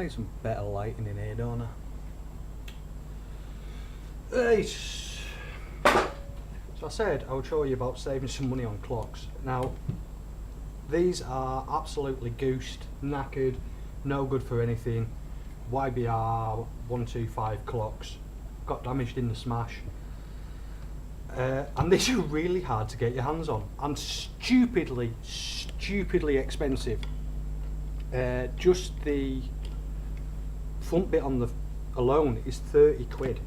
I need some better lighting in here, don't I? Right. So I said I would show you about saving some money on clocks. Now, these are absolutely goosed, knackered, no good for anything. YBR 125 clocks, got damaged in the smash. And these are really hard to get your hands on and stupidly expensive. Just the front bit on the alone is 30 quid.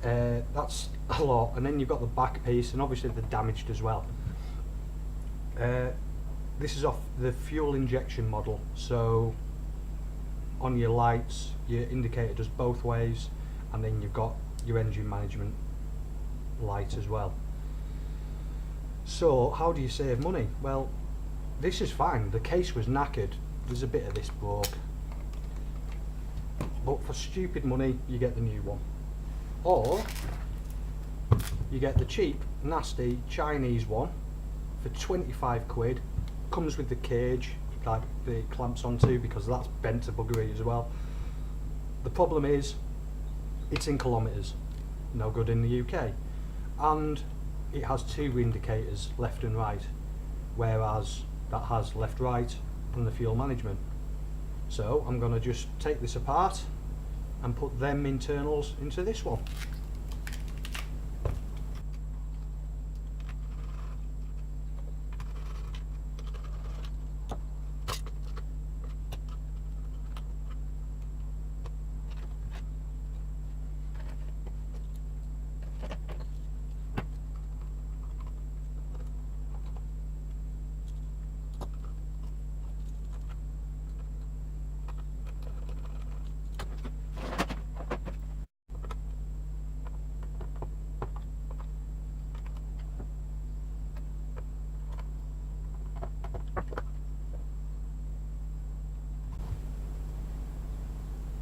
That's a lot, and then you've got the back piece, and obviously they're damaged as well. This is off the fuel injection model, so on your lights your indicator does both ways, and then you've got your engine management light as well. So how do you save money? Well, this is fine. The case was knackered, there's a bit of this broke, but for stupid money you get the new one, or you get the cheap nasty Chinese one for 25 quid. Comes with the cage like the clamps onto, because that's bent to buggery as well. The problem is it's in kilometres, no good in the UK, and it has two indicators, left and right, whereas that has left, right and the fuel management. So I'm going to just take this apart and put them internals into this one.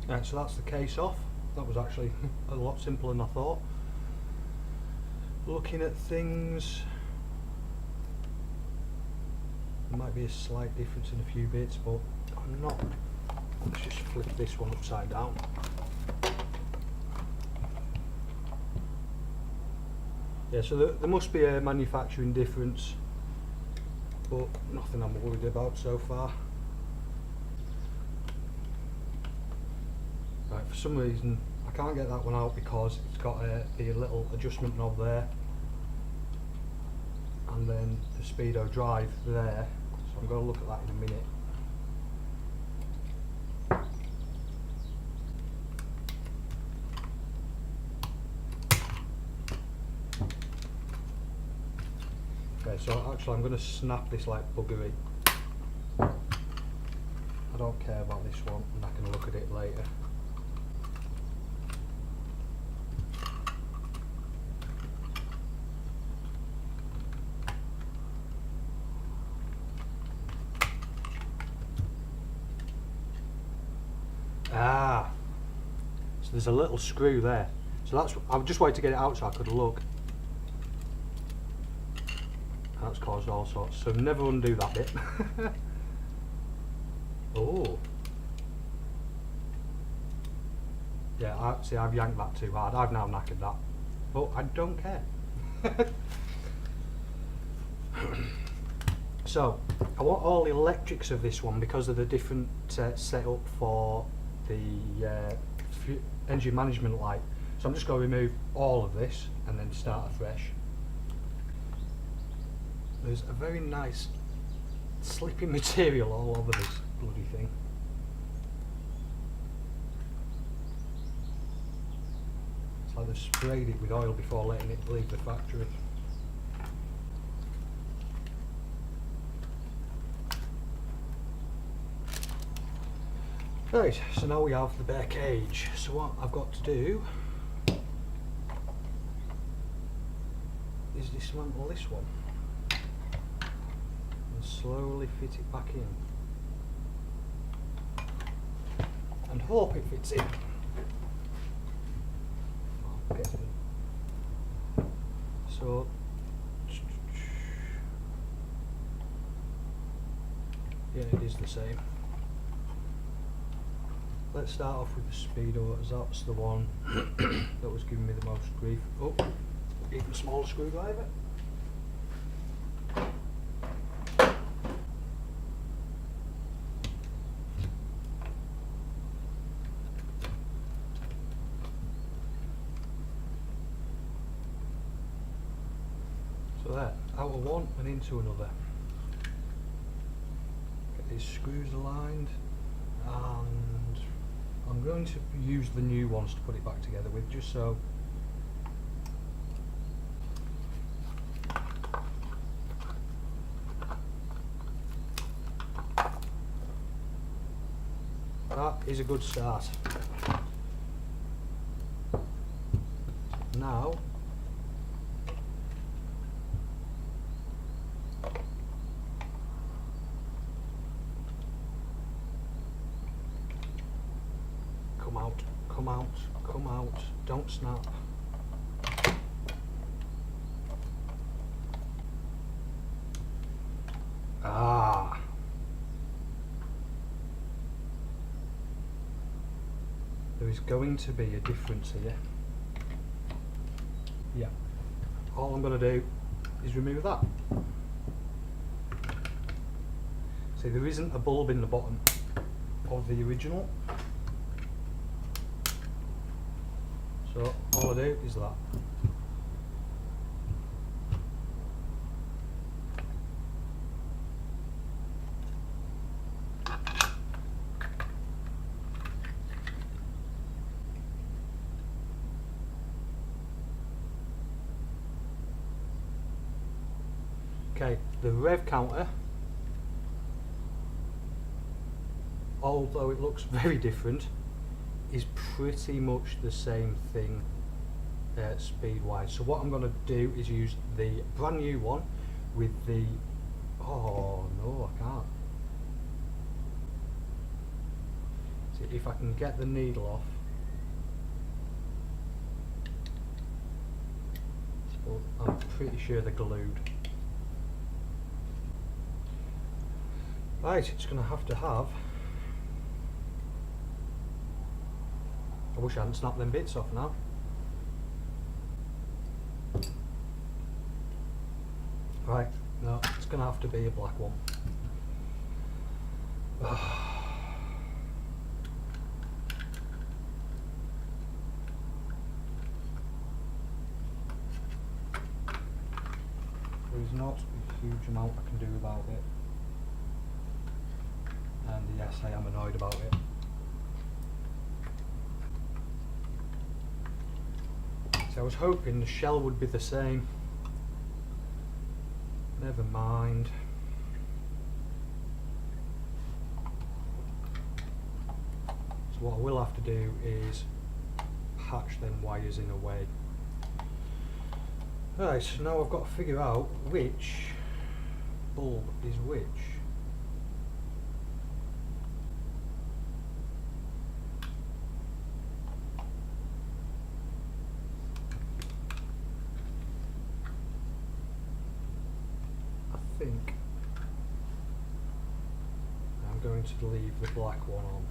Right, so that's the case off. That was actually a lot simpler than I thought. Looking at things, there might be a slight difference in a few bits, but I'm not. Let's just flip this one upside down. Yeah, so there must be a manufacturing difference, but nothing I'm worried about so far. Right, for some reason I can't get that one out because it's got the little adjustment knob there, and then the speedo drive there, so I'm going to look at that in a minute. Okay, so actually I'm going to snap this like buggery. I don't care about this one, and I can look at it later. Ah, so there's a little screw there. So that's, I just wanted to get it out so I could look. That's caused all sorts, so never undo that bit. Oh. Yeah, see, I've yanked that too hard. I've now knackered that. But I don't care. So, I want all the electrics of this one because of the different setup for the engine management light. So I'm just going to remove all of this and then start afresh. There's a very nice slipping material all over this bloody thing. It's like they've sprayed it with oil before letting it leave the factory. Right, so now we have the bare cage. So what I've got to do is dismantle this one and slowly fit it back in and hope it fits in. Okay. So yeah, it is the same. let's start off with the speedo, as that's the one that was giving me the most grief. Oh, even smaller screwdriver. So there, out of one and into another. Get these screws aligned, and I'm going to use the new ones to put it back together with, just so that is a good start. Now come out, come out, don't snap. Ah. There is going to be a difference here. Yeah. All I'm going to do is remove that. See, there isn't a bulb in the bottom of the original. So all I do is that. Okay, the rev counter, although it looks very different, is pretty much the same thing speed wise. So what I'm going to do is use the brand new one with the, oh no, I can't. See if I can get the needle off. But I'm pretty sure they're glued. Right, it's going to have. I wish I hadn't snapped them bits off now. Right, no, it's going to have to be a black one. There is not a huge amount I can do about it. And yes, I am annoyed about it. So I was hoping the shell would be the same. Never mind. So what I will have to do is patch them wires in a way. Right, so now I've got to figure out which bulb is which. I think I'm going to leave the black one on.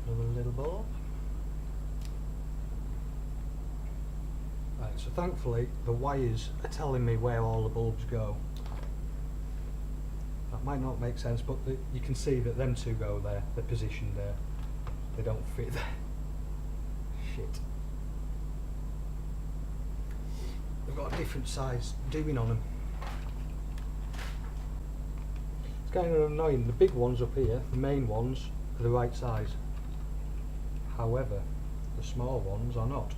Another little bulb. Right, so thankfully the wires are telling me where all the bulbs go. That might not make sense, but you can see that them two go there, they're positioned there. They don't fit there. Shit. They've got a different size doing on them. It's kind of annoying. The big ones up here, the main ones, are the right size. However, the small ones are not.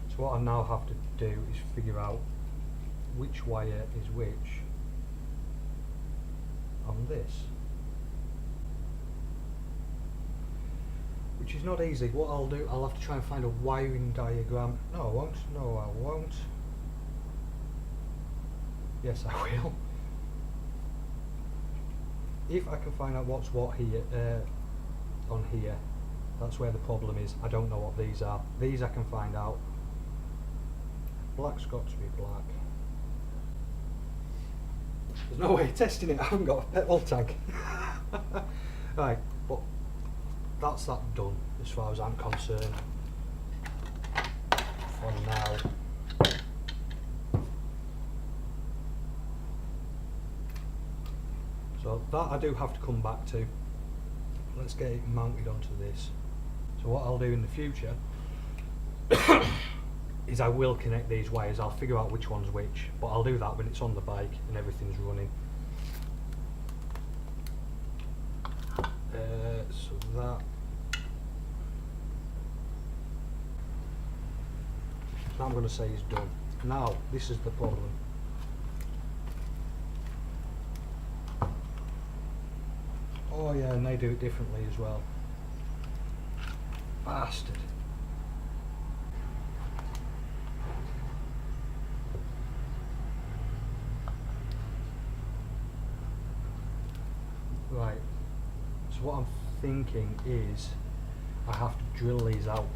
So what I now have to do is figure out which wire is which on this. Which is not easy. What I'll do, I'll have to try and find a wiring diagram. No, I won't. No, I won't. Yes, I will. If I can find out what's what here, on here, that's where the problem is. I don't know what these are. These I can find out. Black's got to be black. There's no way of testing it, I haven't got a petrol tank. Right, but that's that done as far as I'm concerned for now. So that I do have to come back to. Let's get it mounted onto this. So what I'll do in the future is I will connect these wires. I'll figure out which one's which, but I'll do that when it's on the bike and everything's running. So that I'm going to say is done. Now this is the problem. Oh yeah, and they do it differently as well. Bastard. Right, so what I'm thinking is I have to drill these out.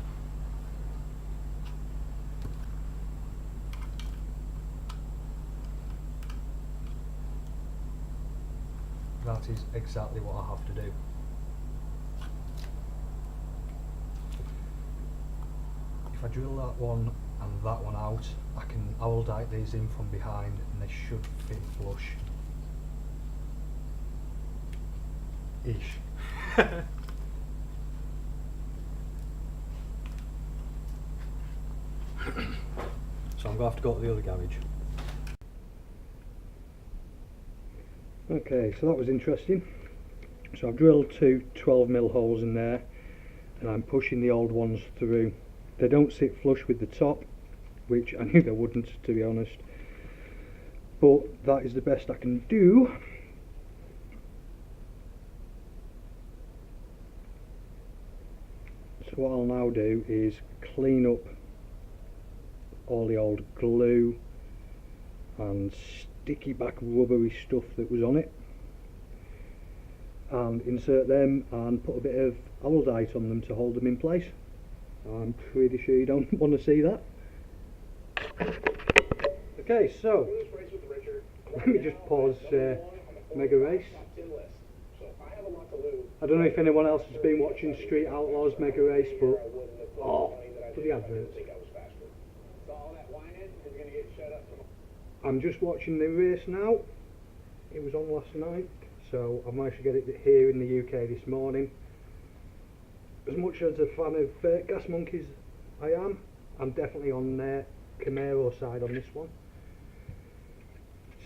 That is exactly what I have to do. If I drill that one and that one out, I will dike these in from behind and they should fit flush. Ish. So I'm going to have to go to the other garage. Okay, so that was interesting. So I've drilled two 12mm holes in there and I'm pushing the old ones through. They don't sit flush with the top, which I knew they wouldn't, to be honest, but that is the best I can do. So what I'll now do is clean up all the old glue and sticky back rubbery stuff that was on it, and insert them and put a bit of Alldite on them to hold them in place. I'm pretty sure you don't want to see that. Okay, so let me just pause Mega Race. I don't know if anyone else has been watching Street Outlaws Mega Race, but oh, for the adverts. I'm just watching the race now. It was on last night, so I managed to get it here in the UK this morning. As much as a fan of Gas Monkeys I am, I'm definitely on Camaro side on this one.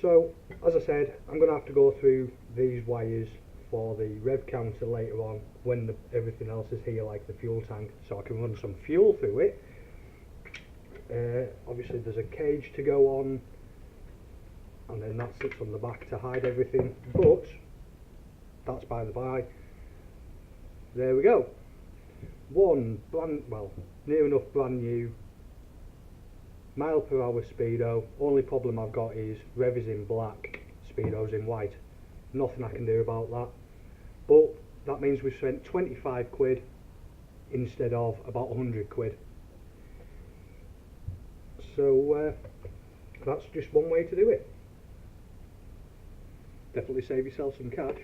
So, as I said, I'm going to have to go through these wires for the rev counter later on when everything else is here, like the fuel tank, so I can run some fuel through it. Obviously there's a cage to go on, and then that sits on the back to hide everything, but that's by the by. There we go. One near enough brand new mph speedo. Only problem I've got is rev is in black, speedo's in white. Nothing I can do about that, but that means we've spent 25 quid instead of about 100 quid. So that's just one way to do it. Definitely save yourself some cash.